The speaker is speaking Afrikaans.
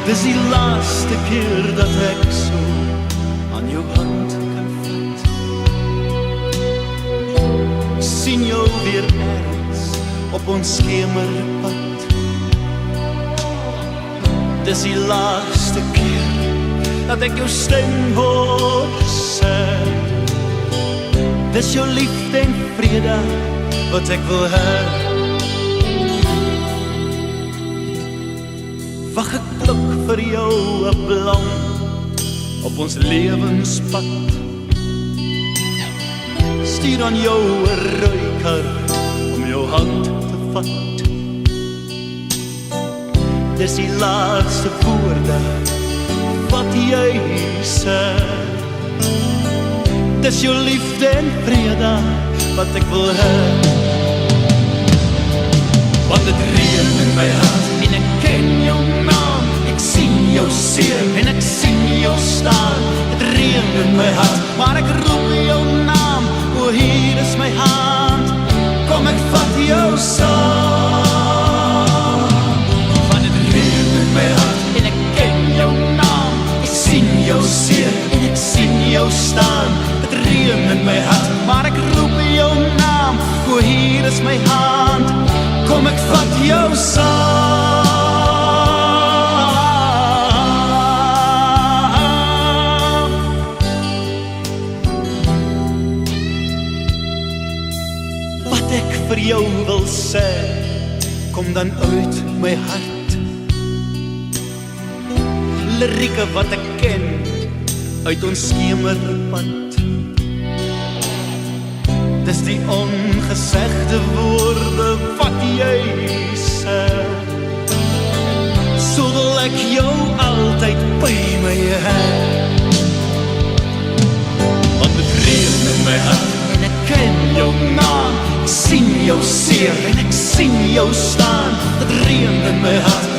Dis die laaste keer dat ek so aan jou hand kan vat. Ek sien jou weer ergens op ons skemerpad. Dis die laaste keer dat ek jou stem hoor sê. Dis jou liefde en vrede wat ek wil hê. Wag ek pluk vir jou 'n blom op ons lewenspad. Stuur aan jou 'n ruiker om jou hand te vat. Dis die laaste woorde wat jy sê. Dis jou liefde en vrede wat ek wil hê. Want het reën in my hart en ek ken jou naam. Ek sien jou seer en ek sien jou staan. Het reën in my hart, maar ek roep jou naam. O, hier is my hand, kom ek vat jou saam. Want het reën in my hart en ek ken jou naam. Ek sien jou seer en ek sien jou staan. Het reën in my hart, maar ek roep jou naam. O, hier is my hand, kom ek vat jou saam. Wat ek vir jou wil sê, kom dan uit my hart. Lirieke wat ek ken uit ons skemerpad. Dis die ongesegde woorde wat jy sê. So wil ek jou altyd by my hê. Want het reën in my hart en ek ken jou naam. Ek sien jou seer en ek sien jou staan. Het reën in my hart,